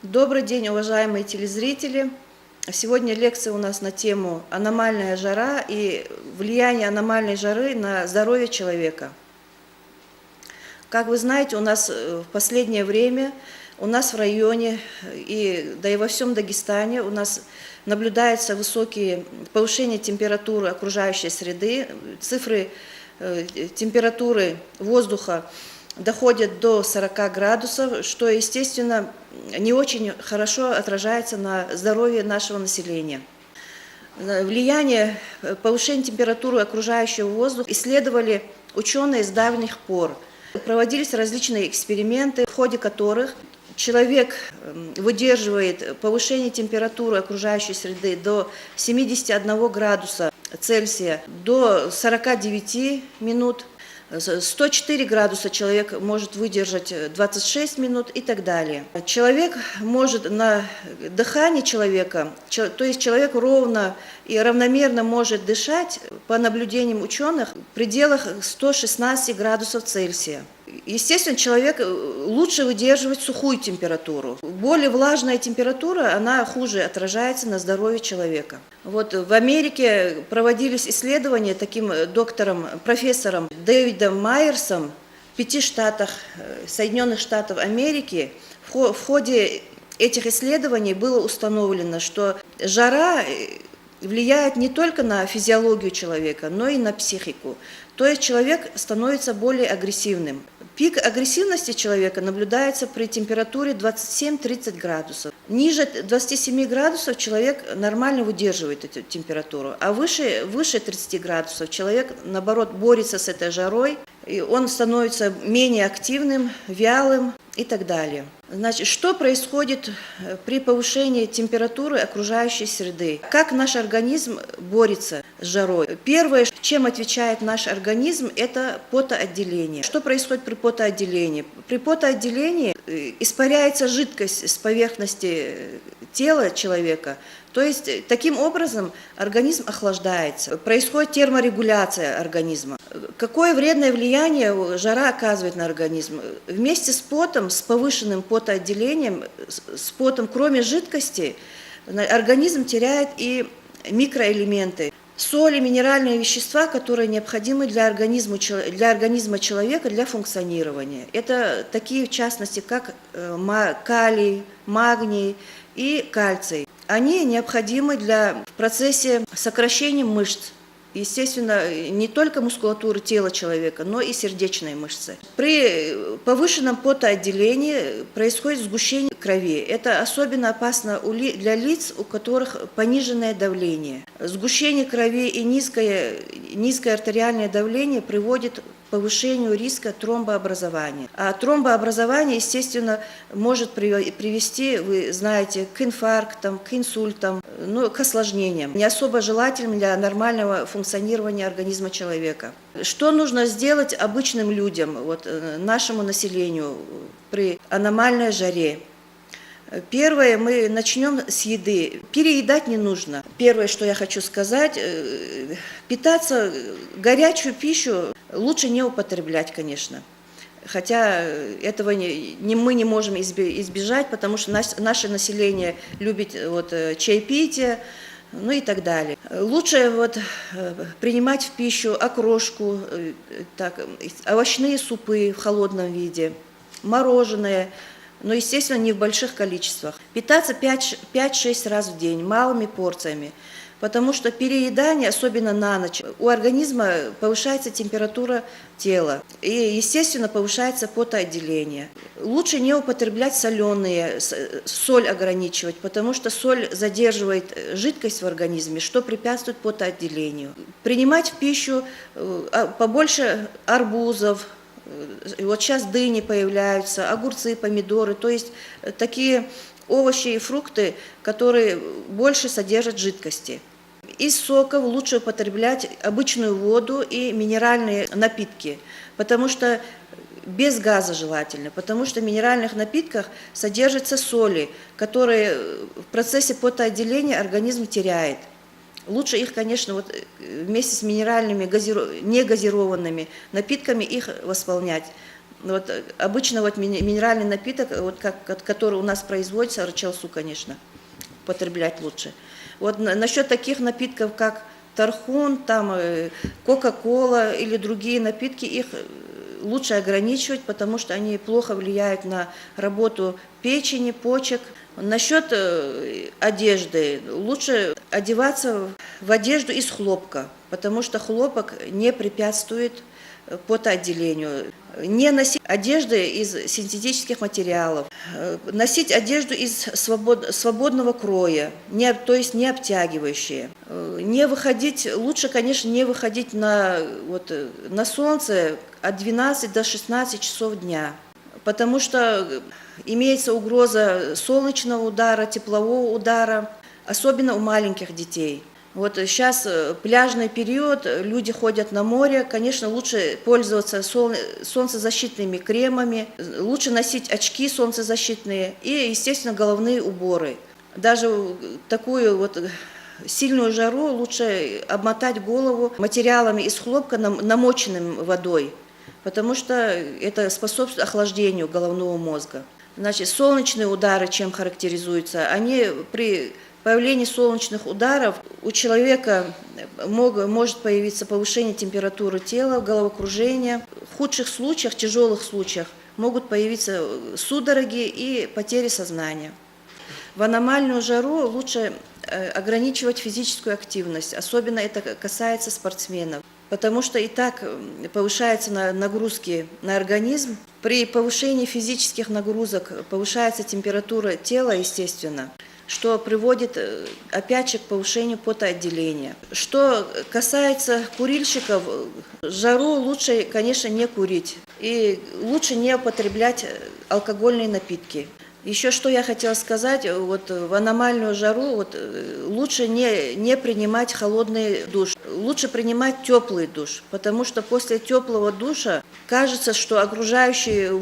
Добрый день, уважаемые телезрители! Сегодня лекция у нас на тему «Аномальная жара и влияние аномальной жары на здоровье человека». Как вы знаете, у нас в последнее время, у нас в районе, да и во всем Дагестане у нас наблюдается высокие повышение температуры окружающей среды, цифры температуры воздуха доходят до 40 градусов, что, естественно, не очень хорошо отражается на здоровье нашего населения. Влияние повышения температуры окружающего воздуха исследовали ученые с давних пор. Проводились различные эксперименты, в ходе которых человек выдерживает повышение температуры окружающей среды до 71 градуса Цельсия, до 49 минут. 104 градуса человек может выдержать 26 минут и так далее. Человек может на дыхании человека, то есть человек ровно и равномерно может дышать, по наблюдениям ученых, в пределах 116 градусов Цельсия. Естественно, человек лучше выдерживает сухую температуру. Более влажная температура, она хуже отражается на здоровье человека. Вот в Америке проводились исследования таким доктором, профессором Дэвидом Майерсом в 5 штатах Соединенных Штатов Америки. В ходе этих исследований было установлено, что жара влияет не только на физиологию человека, но и на психику. То есть человек становится более агрессивным. Пик агрессивности человека наблюдается при температуре 27-30 градусов. Ниже 27 градусов человек нормально выдерживает эту температуру, а выше 30 градусов человек, наоборот, борется с этой жарой, и он становится менее активным, вялым и так далее. Значит, что происходит при повышении температуры окружающей среды? Как наш организм борется с жарой? Первое, чем отвечает наш организм, это потоотделение. Что происходит при потоотделении? При потоотделении испаряется жидкость с поверхности тела человека. То есть, таким образом организм охлаждается, происходит терморегуляция организма. Какое вредное влияние жара оказывает на организм? Вместе с потом, с повышенным потоотделением, с потом, кроме жидкости, организм теряет и микроэлементы, соли, минеральные вещества, которые необходимы для организма человека для функционирования. Это такие, в частности, как калий, магний и кальций. Они необходимы в процессе сокращения мышц. Естественно, не только мускулатуры тела человека, но и сердечные мышцы. При повышенном потоотделении происходит сгущение крови. Это особенно опасно для лиц, у которых пониженное давление. Сгущение крови и низкое артериальное давление приводит к повышению риска тромбообразования. А тромбообразование, естественно, может привести, вы знаете, к инфарктам, к инсультам, к осложнениям, не особо желательным для нормального функционирования организма человека. Что нужно сделать обычным людям, нашему населению при аномальной жаре? Первое, мы начнем с еды. Переедать не нужно. Первое, что я хочу сказать, питаться, горячую пищу лучше не употреблять, конечно. Хотя этого мы не можем избежать, потому что наше население любит чаепитие, и так далее. Лучше принимать в пищу окрошку, овощные супы в холодном виде, мороженое, но, естественно, не в больших количествах. Питаться 5-6 раз в день, малыми порциями, потому что переедание, особенно на ночь, у организма повышается температура тела и, естественно, повышается потоотделение. Лучше не употреблять соленые, соль ограничивать, потому что соль задерживает жидкость в организме, что препятствует потоотделению. Принимать в пищу побольше арбузов. Сейчас дыни появляются, огурцы, помидоры, то есть такие овощи и фрукты, которые больше содержат жидкости. Из соков лучше употреблять обычную воду и минеральные напитки, потому что без газа желательно, потому что в минеральных напитках содержатся соли, которые в процессе потоотделения организм теряет. Лучше их, конечно, вместе с минеральными, негазированными напитками их восполнять. Вот, обычно вот минеральный напиток, вот который у нас производится, рычалсу, конечно, употреблять лучше. Вот насчет таких напитков, как тархун, там кока-кола или другие напитки, их лучше ограничивать, потому что они плохо влияют на работу печени, почек. Насчет одежды, лучше одеваться в одежду из хлопка, потому что хлопок не препятствует потоотделению. Не носить одежды из синтетических материалов, носить одежду из свободного кроя, то есть не обтягивающие. Не выходить, лучше, конечно, не выходить на солнце от 12 до 16 часов дня, потому что имеется угроза солнечного удара, теплового удара, особенно у маленьких детей. Вот сейчас пляжный период, люди ходят на море, конечно, лучше пользоваться солнцезащитными кремами, лучше носить очки солнцезащитные и, естественно, головные уборы. Даже такую вот сильную жару лучше обмотать голову материалами из хлопка, намоченным водой, потому что это способствует охлаждению головного мозга. Значит, солнечные удары чем характеризуются? Они при появлении солнечных ударов у человека может появиться повышение температуры тела, головокружение. В худших случаях, тяжелых случаях могут появиться судороги и потери сознания. В аномальную жару лучше ограничивать физическую активность, особенно это касается спортсменов, потому что и так повышаются нагрузки на организм. При повышении физических нагрузок повышается температура тела, естественно, что приводит, опять же, к повышению потоотделения. Что касается курильщиков, жару лучше, конечно, не курить и лучше не употреблять алкогольные напитки. Еще что я хотела сказать, вот в аномальную жару лучше не принимать холодный душ, лучше принимать теплый душ, потому что после теплого душа кажется, что у окружающего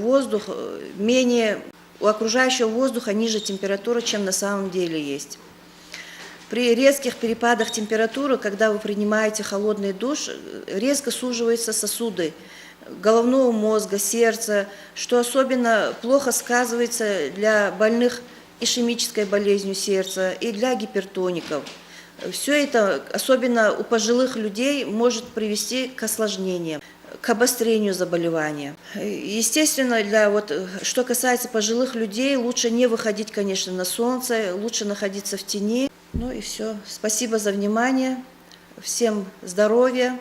воздуха ниже температура, чем на самом деле есть. При резких перепадах температуры, когда вы принимаете холодный душ, резко суживаются сосуды головного мозга, сердца, что особенно плохо сказывается для больных ишемической болезнью сердца и для гипертоников. Все это, особенно у пожилых людей, может привести к осложнениям, к обострению заболевания. Естественно, что касается пожилых людей, лучше не выходить, конечно, на солнце, лучше находиться в тени. Ну и все. Спасибо за внимание. Всем здоровья.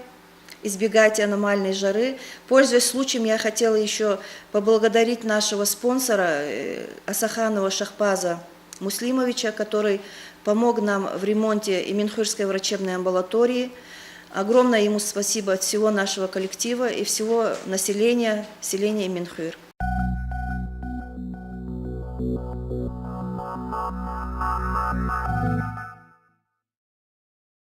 Избегайте аномальной жары. Пользуясь случаем, я хотела еще поблагодарить нашего спонсора Асаханова Шахпаза Муслимовича, который помог нам в ремонте Иминхирской врачебной амбулатории. Огромное ему спасибо от всего нашего коллектива и всего населения Иминхир.